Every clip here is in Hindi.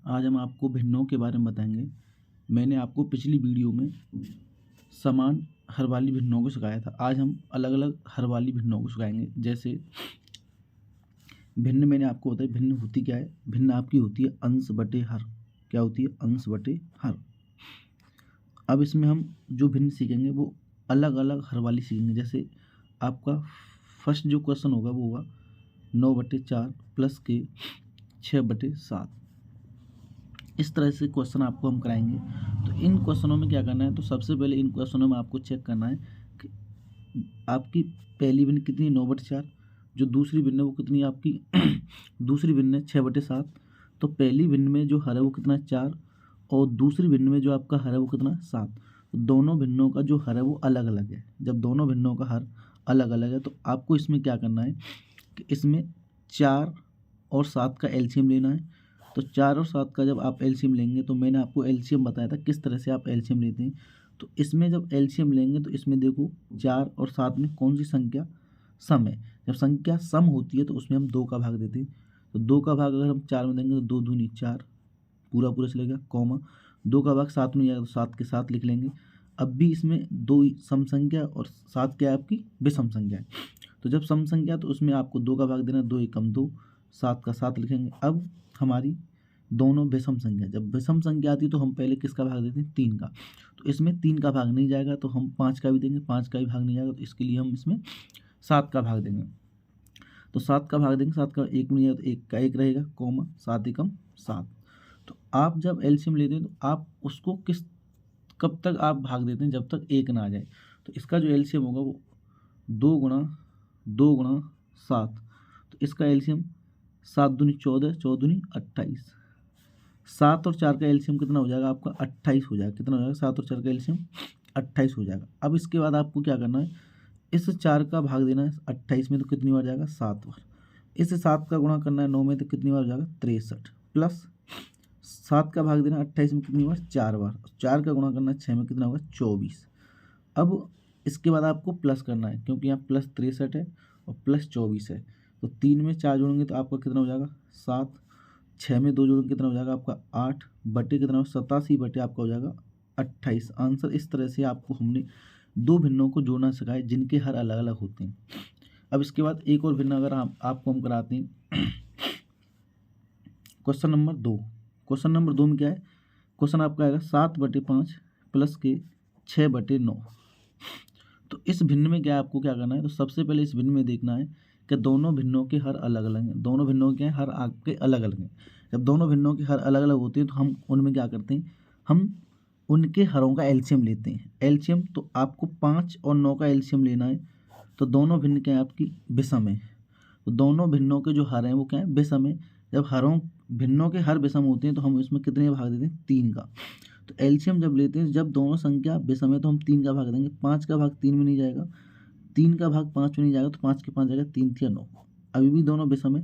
आज हम आपको भिन्नों के बारे में बताएंगे। मैंने आपको पिछली वीडियो में समान हर वाली भिन्नों को सिखाया था। आज हम अलग अलग हर वाली भिन्नों को सिखाएंगे। जैसे भिन्न मैंने आपको बताया, भिन्न होती क्या है। भिन्न आपकी होती है अंश बटे हर। क्या होती है? अंश बटे हर। अब इसमें हम जो भिन्न सीखेंगे वो अलग अलग हर वाली सीखेंगे। जैसे आपका फर्स्ट जो क्वेश्चन होगा वो होगा 9/4 प्लस के 6/7। इस तरह से क्वेश्चन आपको हम कराएंगे। तो इन क्वेश्चनों में क्या करना है, तो सबसे पहले इन क्वेश्चनों में आपको चेक करना है कि आपकी पहली भिन्न कितनी है, 9/4। जो दूसरी भिन्न है वो कितनी है आपकी दूसरी भिन्न है 6/7। तो पहली भिन्न में जो हर है वो कितना है, 4। और दूसरी भिन्न में जो आपका हर है वो कितना है, 7। तो दोनों भिन्नों का जो हर है वो अलग अलग है। जब दोनों भिन्नों का हर अलग अलग है तो आपको इसमें क्या करना है कि इसमें 4 और 7 का एलसीएम लेना है। तो 4 और 7 का जब आप एलसीएम लेंगे, तो मैंने आपको एलसीएम बताया था किस तरह से आप एलसीएम लेते हैं। तो इसमें जब एलसीएम लेंगे तो इसमें देखो 4 और 7 में कौन सी संख्या सम है। जब संख्या सम होती है तो उसमें हम 2 का भाग देते हैं। तो 2 का भाग अगर हम 4 में देंगे तो 2 दूनी 4 पूरा पूरा चलेगा, कॉमा 2 का भाग 7 में जाएगा तो 7 के 7 लिख लेंगे। अब भी इसमें 2 सम संख्या और 7 क्या है आपकी विषम संख्या है। तो जब सम संख्या तो उसमें आपको 2 का भाग देना, 2 एकम 2, 7 का 7 लिखेंगे। अब हमारी दोनों विषम संख्या, जब विषम संख्या आती है तो हम पहले किसका भाग देते हैं, 3 का। तो इसमें 3 का भाग नहीं जाएगा तो हम 5 का भी देंगे, 5 का भी भाग नहीं जाएगा तो इसके लिए हम इसमें 7 का भाग देंगे। तो 7 का भाग देंगे, 7 का 1 में जाएगा तो 1 का 1 रहेगा, कॉमा 7 एकम 7। तो आप जब एलसीएम लेते हैं तो आप उसको कब तक आप भाग देते हैं, जब तक 1 ना आ जाए। तो इसका जो एलसीएम होगा वो 2 गुणा 2 गुणा 7। तो इसका एलसीएम 7 दूनी 14, 14 दूनी 28। 7 और 4 का एलसीएम कितना हो जाएगा आपका, 28 हो जाएगा। कितना हो जाएगा, 7 और 4 का एलसीएम 28 हो जाएगा। अब इसके बाद आपको क्या करना है, इस 4 का भाग देना है 28 में तो कितनी बार जाएगा, 7 बार। इस 7 का गुणा करना है 9 में तो कितनी बार हो जाएगा, 63। प्लस 7 का भाग देना 28 में कितनी बार, 4 बार। 4 का गुणा करना है 6 में, कितना होगा, 24। अब इसके बाद आपको प्लस करना है क्योंकि यहाँ प्लस 63 है और प्लस 24 है। तो 3 में 4 जोड़ेंगे तो आपका कितना हो जाएगा, 7। 6 में 2 जोड़ेंगे कितना हो जाएगा आपका, 8 बटे कितना हो, 87 बटे आपका हो जाएगा 28 आंसर। इस तरह से आपको हमने 2 भिन्नों को जोड़ना सिखाया जिनके हर अलग अलग होते हैं। अब इसके बाद एक और भिन्न अगर आपको हम कराते हैं क्वेश्चन नंबर 2। क्वेश्चन नंबर 2 में क्या है, क्वेश्चन आपका आएगा 7/5 प्लस के 6/9। तो इस भिन्न में क्या है, आपको क्या करना है, तो सबसे पहले इस भिन्न में देखना है कि दोनों भिन्नों के हर अलग अलग हैं। दोनों भिन्नों के हर आपके अलग अलग हैं। जब दोनों भिन्नों के हर अलग अलग होते हैं तो हम उनमें क्या करते हैं, हम उनके हरों का एलसीएम लेते हैं। एलसीएम तो आपको 5 और 9 का एलसीएम लेना है। तो दोनों भिन्न क्या है आपकी, विषम है। तो दोनों भिन्नों के जो हर हैं वो क्या है, विषम है। जब हरों भिन्नों के हर विषम होते हैं तो हम इसमें कितने भाग देते हैं, 3 का। तो एलसीएम जब लेते हैं, जब दोनों संख्या विषम है तो हम 3 का भाग देंगे। 5 का भाग 3 में नहीं जाएगा, 3 का भाग 5 में नहीं जाएगा तो 5 के 5 जाएगा, 3 3 9। अभी भी दोनों विषम है,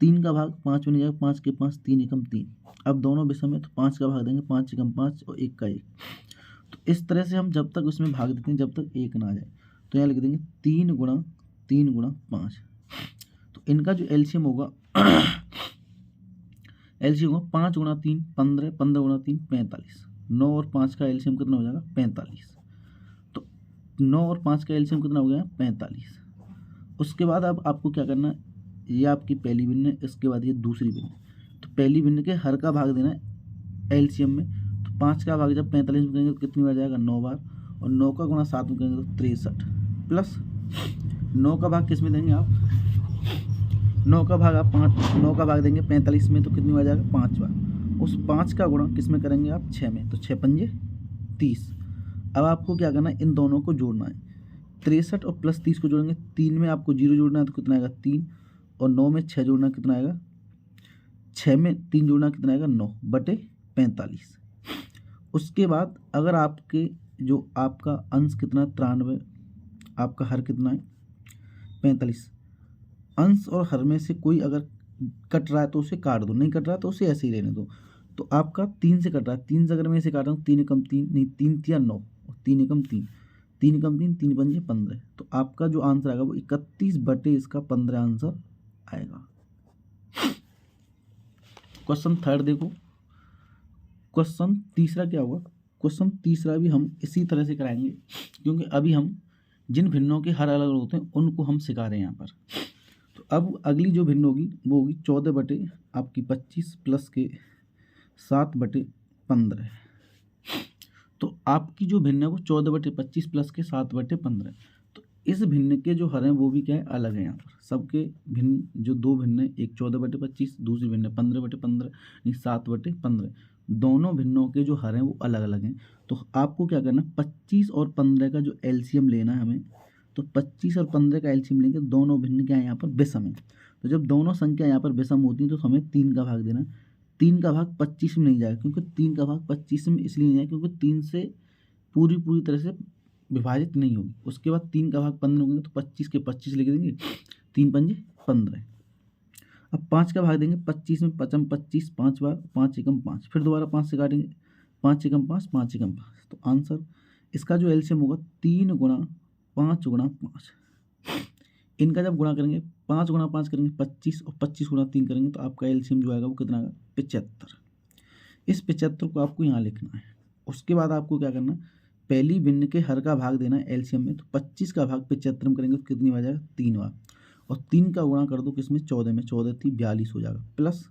3 का भाग 5 में नहीं जाएगा, 5 के 5 3 एकम 3। अब दोनों विषम है तो 5 का भाग देंगे, 5 एकम 5 और 1 का 1। तो इस तरह से हम जब तक उसमें भाग देते हैं जब तक 1 ना आ जाए। तो यहाँ लिख देंगे 3 गुणा 5। तो इनका जो एलसीएम होगा एलसीएम होगा 5 गुणा 3 15, 15 गुणा 3 45। 9 और 5 का एलसीएम कितना हो जाएगा, 45। तो 9 और 5 का एलसीएम कितना हो गया, 45। उसके बाद अब आपको क्या करना है, ये आपकी पहली भिन्न है, इसके बाद ये दूसरी भिन्न है। तो पहली भिन्न के हर का भाग देना है एलसीएम में। तो 5 का भाग जब 45 में करेंगे तो कितनी बार जाएगा, 9 बार। और 9 का गुणा 7 में करेंगे तो 63। प्लस 9 का भाग किस में देंगे आप, 9 का भाग आप 9 का भाग देंगे 45 में तो कितनी बार जाएगा, 5 बार। उस 5 का गुणा किस में करेंगे आप, 6 में। तो 6 पंजे 30। अब आपको क्या करना है, इन दोनों को जोड़ना है। 63 और प्लस 30 को जोड़ेंगे, 3 में आपको 0 जोड़ना है तो कितना आएगा, 3। और 9 में 6 जोड़ना कितना आएगा, 6 में 3 जोड़ना कितना आएगा, 9/45। उसके बाद अगर आपके जो आपका अंश कितना, 93, आपका हर कितना है 45। अंश और हर में से कोई अगर कट रहा है तो उसे काट दो, नहीं कट रहा है तो उसे ऐसे ही रहने दो। तो आपका 3 से कट रहा है, 3 से अगर मैं इसे काट रहा हूँ, 3 एकम 3 नहीं, 3 3 9 और 3 एकम 3, 3 एकम 3 3 पंजे 15। तो आपका जो आंसर आएगा वो 31 बटे इसका 15 आंसर आएगा। क्वेश्चन 3 देखो, क्वेश्चन तीसरा क्या होगा, क्वेश्चन तीसरा भी हम इसी तरह से कराएंगे, क्योंकि अभी हम जिन भिन्नों के हर अलग अलग होते हैं उनको हम सिखा रहे हैं यहाँ पर। तो अब अगली जो भिन्न होगी वो होगी 14 आपकी 25 प्लस के 7/15। तो आपकी जो भिन्न है वो 14/25 प्लस के 7/15। तो इस भिन्न के जो हर हैं वो भी क्या है, अलग है। यहाँ पर सबके भिन्न जो दो भिन्न है, एक 14/25, दूसरी भिन्न है 15/15 यानी 7/15। दोनों भिन्नों के जो हर हैं वो अलग अलग हैं। तो आपको क्या करना है, 25 और 15 का जो एलसीएम लेना है हमें। तो 25 और 15 का एलसीएम लेंगे, दोनों भिन्न क्या है यहाँ पर विषम है। तो जब दोनों संख्या यहाँ पर विषम होती हैं तो हमें 3 का भाग देना है। 3 का भाग 25 में नहीं जाएगा, क्योंकि 3 का भाग 25 में इसलिए नहीं जाएगा क्योंकि 3 से पूरी तरह से विभाजित नहीं होगी। उसके बाद 3 का भाग 15 होंगे तो 25 के 25 लिख देंगे, 3 पंजे 15। अब 5 का भाग देंगे, 25 में 5 25, 5 बार 5 एकम 5, फिर दोबारा 5 से काटेंगे, 5 एकम 5, 5 एकम 5। तो आंसर इसका जो एलसीएम होगा 3 गुणा 5 गुणा 5। इनका जब गुणा करेंगे 5 गुणा 5 करेंगे 25 और 25 गुणा 3 करेंगे तो आपका एलसीएम जो आएगा वो कितना आएगा, 75। इस 75 को आपको यहाँ लिखना है। उसके बाद आपको क्या करना है, पहली भिन्न के हर का भाग देना है एलसीएम में। तो 25 का भाग 75 में करेंगे तो कितनी बार जाएगा, 3 बार। और 3 का गुणा कर दो किसमें, 14 में, 14 थी 42 हो जाएगा। प्लस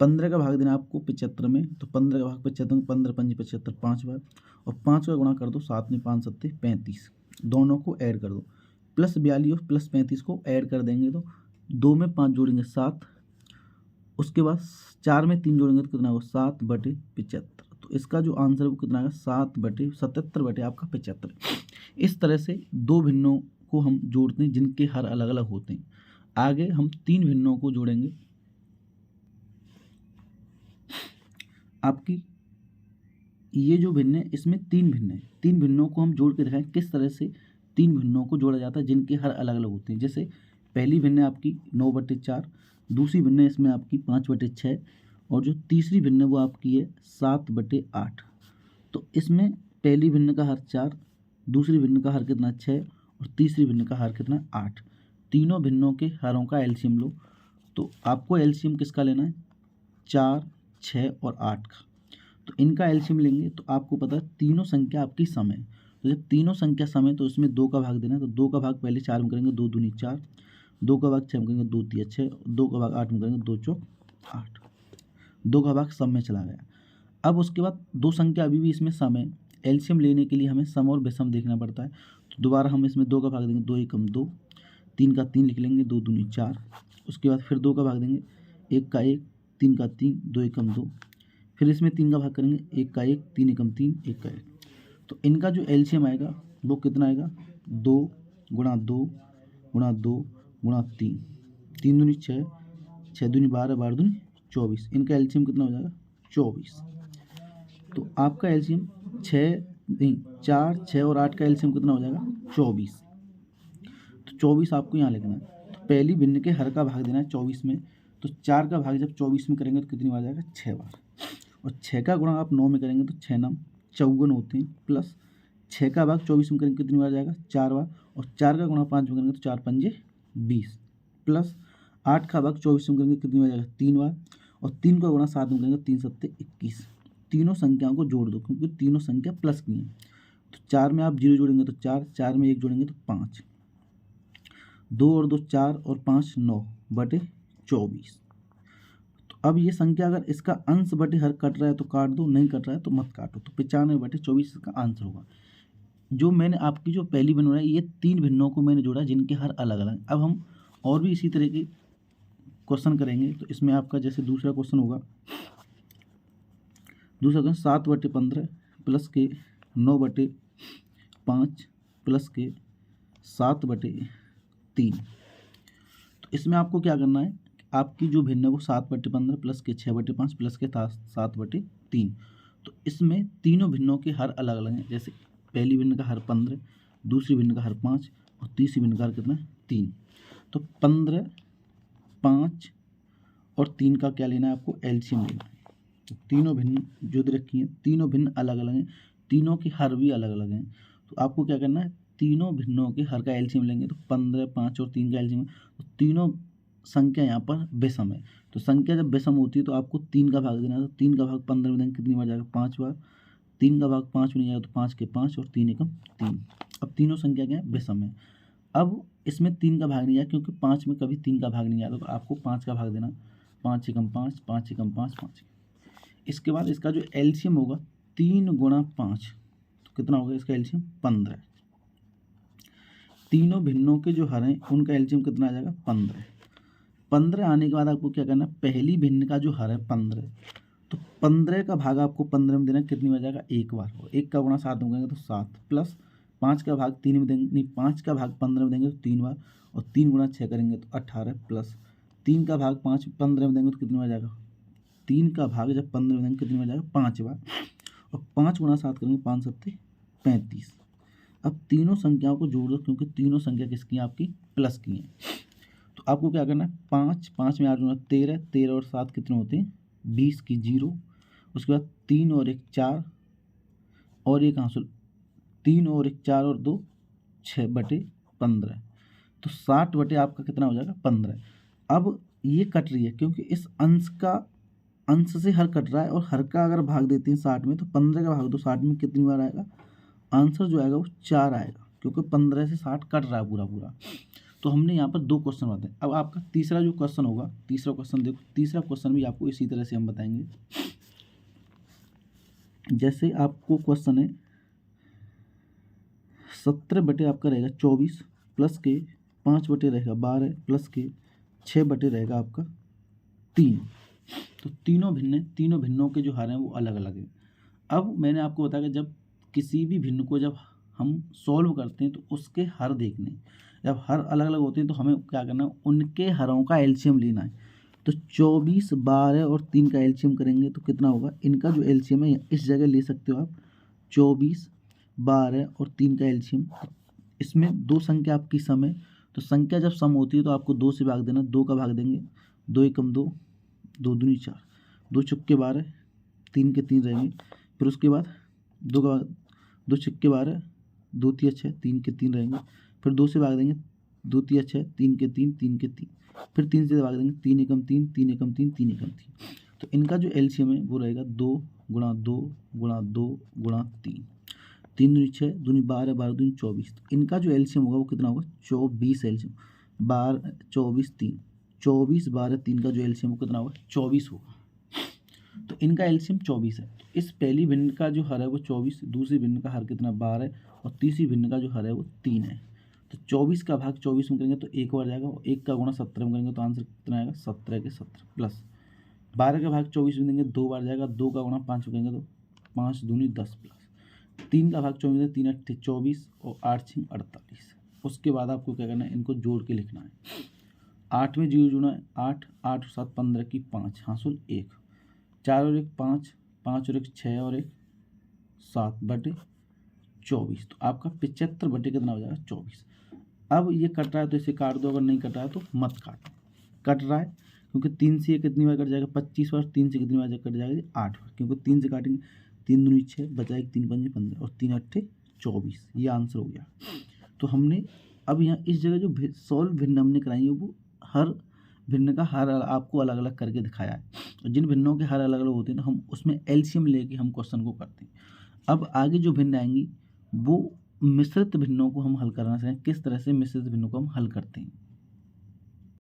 15 का भाग देना आपको 75 में। तो 15 का भाग 75 में, 15 पंजे 75 5 बार। और 5 का गुणा कर दो 7 में, 5 सत्ते 35, दोनों को ऐड कर दो। प्लस 42 और प्लस 35 को ऐड कर देंगे तो 2 में 5 जोड़ेंगे 7, उसके बाद 4 में 3 जोड़ेंगे तो कितना होगा, 7/75। तो इसका जो आंसर है वो कितना आएगा, 7/77 आपका 75। इस तरह से दो भिन्नों को हम जोड़ते हैं जिनके हर अलग अलग होते हैं। आगे हम 3 भिन्नों को जोड़ेंगे। आपकी ये जो भिन्न है इसमें 3 भिन्न है, 3 भिन्नों को हम जोड़ के दिखाएं किस तरह से 3 भिन्नों को जोड़ा जाता है जिनके हर अलग अलग होते हैं। जैसे पहली भिन्न है आपकी 9/4, दूसरी भिन्न है इसमें आपकी 5/6 और जो तीसरी भिन्न है वो आपकी है 7/8। तो इसमें पहली भिन्न का हर 4, दूसरी भिन्न का हर कितना 6 और तीसरी भिन्न का हर कितना 8। तीनों भिन्नों के हरों का एलसीएम लो। तो आपको एलसीएम किसका लेना है, 4, 6 और 8 का। तो इनका एलसीएम लेंगे तो आपको पता है तीनों संख्या आपकी सम है। तो जब तीनों संख्या सम है तो इसमें 2 का भाग देना है। तो 2 का भाग पहले 4 में करेंगे, 2 दूनी 4, 2 का भाग 6 में करेंगे, 2 तिया 6, 2 का भाग 8 में करेंगे, 2 चौक 8, 2 का भाग सम में चला गया। अब उसके बाद दो संख्या अभी भी इसमें सम है, एलसीएम लेने के लिए हमें सम और विषम देखना पड़ता है। तो दोबारा हम इसमें 2 का भाग देंगे, 2 एकम 2, 3 का 3 लिख लेंगे, 2 दूनी 4, उसके बाद फिर 2 का भाग देंगे, 1 का 1, 3 का 3, 2 एकम 2, फिर इसमें 3 का भाग करेंगे, 1 का 1, 3 एकम 3, 1 का 1। तो इनका जो एलसीएम आएगा वो कितना आएगा, 2 गुणा 2 गुणा 2 गुणा 3, 3 दूनी 6, 6 दूनी 12, 12 दूनी 24। इनका एलसीएम कितना हो जाएगा, 24। तो आपका एलसीएम 4, 6 और 8 का एलसीएम कितना हो जाएगा, 24। तो 24 आपको यहाँ लिखना है। तो पहली भिन्न के हर का भाग देना है 24 में। तो 4 का भाग जब 24 में करेंगे तो कितनी बार जाएगा, 6 बार। और 6 का गुणा आप 9 में करेंगे तो 6 9 54 होते हैं। प्लस 6 का भाग 24 में करेंगे कितनी बार जाएगा, 4 बार। और 4 का गुणा 5 में करेंगे तो 4 पंजे 20। प्लस 8 का भाग 24 में करेंगे कितनी बार जाएगा, 3 बार। और 3 का गुणा 7 में करेंगे, 3 सत्ते 21। तीनों संख्याओं को जोड़ दो क्योंकि तीनों संख्या प्लस की हैं। तो 4 में आप 0 जोड़ेंगे तो 4, 4 में 1 जोड़ेंगे तो 5, 2 और 2 4 और 5 9/24। तो अब ये संख्या अगर इसका अंश बटे हर कट रहा है तो काट दो, नहीं कट रहा है तो मत काटो। तो 95/24 इसका आंसर होगा। जो मैंने आपकी जो पहली भिन्न बनाई ये 3 भिन्नों को मैंने जोड़ा जिनके हर अलग अलग। अब हम और भी इसी तरह के क्वेश्चन करेंगे। तो इसमें आपका जैसे दूसरा क्वेश्चन होगा, दूसरा क्वेश्चन 7/15 प्लस के 9/5 प्लस के 7/3। तो इसमें आपको क्या करना है, आपकी जो भिन्न है वो 7/15 प्लस के 6/5 प्लस के 7/3। तो इसमें तीनों भिन्नों के हर अलग अलग हैं। जैसे पहली भिन्न का हर 15, दूसरी भिन्न का हर 5 और तीसरी भिन्न का हर कितना, 3। तो 15, 5 और 3 का क्या लेना है आपको, एलसीएम लेना है। तो तीनों भिन्न जो दे रखी हैं, तीनों भिन्न अलग अलग हैं, तीनों के हर भी अलग अलग हैं। तो आपको क्या करना है, तीनों भिन्नों के हर का एलसीएम लेंगे। तो 15, 5 और 3 का एलसीएम, तो तीनों संख्या यहाँ पर विषम है, तो संख्या जब विषम होती है तो आपको 3 का भाग देना है। तो 3 का भाग 15 में देंगे कितनी बार जाएगा? 5 बार। 3 का भाग 5 में नहीं जाएगा तो 5 के 5 और 3 एकम 3। अब तीनों संख्या क्या है? विषम है। अब इसमें 3 का भाग नहीं आया क्योंकि 5 में कभी 3 का भाग नहीं आता, तो आपको 5 का भाग देना। 5 एकम 5, 5 एकम 5, 5। इसके बाद इसका जो एलसीएम होगा 3 गुणा 5, तो कितना होगा इसका एलसीएम? 15। तीनों भिन्नों के जो हर हैं उनका एलसीएम कितना आ जाएगा? 15। 15 आने के बाद आपको क्या करना है? पहली भिन्न का जो हर है 15, तो 15 का भाग आपको 15 में देना। कितनी बार जाएगा? एक बार। और 1 का गुणा 7 में करेंगे तो 7, प्लस 5 का भाग 3 में देंगे, नहीं 5 का भाग 15 में देंगे तो 3 बार, और 3 गुणा 6 करेंगे तो 18, प्लस 3 का भाग 5 15 में देंगे तो कितनी बार जाएगा? 3 का भाग जब 15 में देंगे कितनी बार जाएगा? 5 बार, और 5 गुणा 7 करेंगे 5 7 35। अब तीनों संख्याओं को जोड़ दो क्योंकि तीनों संख्या किसकी हैं? आपकी प्लस की हैं। तो आपको क्या करना है? 5 5 में 8 गुणा 13, 13 और 7 कितने होते हैं? 20 की 0। उसके बाद 3 और 1 4, और ये कहाँ से? 3 और 1 4 और 2 6/15, तो 60 बटे आपका कितना हो जाएगा? 15। अब ये कट रही है क्योंकि इस अंश से हर कट रहा है, और हर का अगर भाग देते हैं 60 में तो 15 का भाग दो 60 में कितनी बार आएगा? आंसर जो आएगा वो 4 आएगा, क्योंकि 15 से 60 कट रहा है पूरा पूरा। तो हमने यहाँ पर 2 क्वेश्चन बताए। अब आपका तीसरा जो क्वेश्चन होगा, तीसरा क्वेश्चन देखो, तीसरा क्वेश्चन भी आपको इसी तरह से हम बताएंगे। जैसे आपको क्वेश्चन है 17 बटे आपका रहेगा 24, प्लस के 5 बटे रहेगा 12, प्लस के 6 बटे रहेगा आपका 3। तो तीनों भिन्नों के जो हर हैं वो अलग अलग हैं। अब मैंने आपको बताया कि जब किसी भी भिन्न को जब हम सॉल्व करते हैं तो उसके हर देखने, जब हर अलग अलग होते हैं तो हमें क्या करना है? उनके हरों का एलसीएम लेना है। तो 24 12 और 3 का एलसीएम करेंगे तो कितना होगा? इनका जो एलसीएम है इस जगह ले सकते हो आप, 24 12 और 3 का एलसीएम। इसमें दो संख्या आपकी सम है, तो संख्या जब सम होती है तो आपको 2 से भाग देना। 2 का भाग देंगे, 2 एकम 2, 2 दूनी 4, 2 चौके 12, 3 के 3 रहेंगे। फिर उसके बाद 2 का भाग, 2 छक्के 12, 2 तिया 6, 3 के 3 रहेंगे। फिर 2 से भाग देंगे, 2 तिया 6, 3 के 3, 3 के 3। फिर 3 से भाग देंगे, 3 एकम 3, 3 एकम 3, 3 एकम 3। तो इनका जो एलसीएम है वो रहेगा 2 गुणा 2 गुणा 2 गुणा 3, 3 दूनी 6, दूनी 12, 12 दूनी 24। तो इनका जो एलसीएम होगा वो कितना होगा? 24 एलसीएम। 12 24 3, 24 12 3 का जो एलसीएम वो कितना होगा? 24 होगा। तो इनका एलसीएम 24 है। तो इस पहली भिन्न का जो हर है वो 24, दूसरी भिन्न का हर कितना? 12, और तीसरी भिन्न का जो हर है वो 3 है। तो 24 का भाग 24 में करेंगे तो 1 बार जाएगा, और 1 का गुणा 17 में करेंगे तो आंसर कितना आएगा? 17 के 17, प्लस 12 का भाग 24 में देंगे 2 बार जाएगा, 2 का गुणा 5 में करेंगे तो 5 दूनी 10, प्लस 3 का भाग 24 में 3 8 24 और 8 6 48। उसके बाद आपको क्या करना है? इनको जोड़ के लिखना है। 8 में 0 जुड़ा है 8, 8 और 7 15 की 5, हासिल 1, 4 और 1 5, 5 और 1 6 और 1 7/24। तो आपका 75 बटे कितना हो जाएगा? 24। अब ये कट रहा है तो इसे काट दो, अगर नहीं कट रहा है तो मत काटो। कट रहा है क्योंकि 3 से ये कितनी बार कट जाएगा? 25 बार। 3 से कितनी बार कट जाएगा? 8 बार, क्योंकि 3 से काटेंगे, 3 दूनी 6, बचाएगा 3 पंजे 15 और 3 8 24। ये आंसर हो गया। तो हमने अब यहाँ इस जगह जो सॉल्व भिन्न हमने कराई है वो हर भिन्न का हर आपको अलग अलग करके दिखाया है, और जिन भिन्नों के हर अलग अलग होते हैं तो हम उसमें एलसीएम लेके हम क्वेश्चन को करते हैं। अब आगे जो भिन्न आएंगी वो मिश्रित भिन्नों को हम हल करना चाहें, किस तरह से मिश्रित भिन्नों को हम हल करते हैं।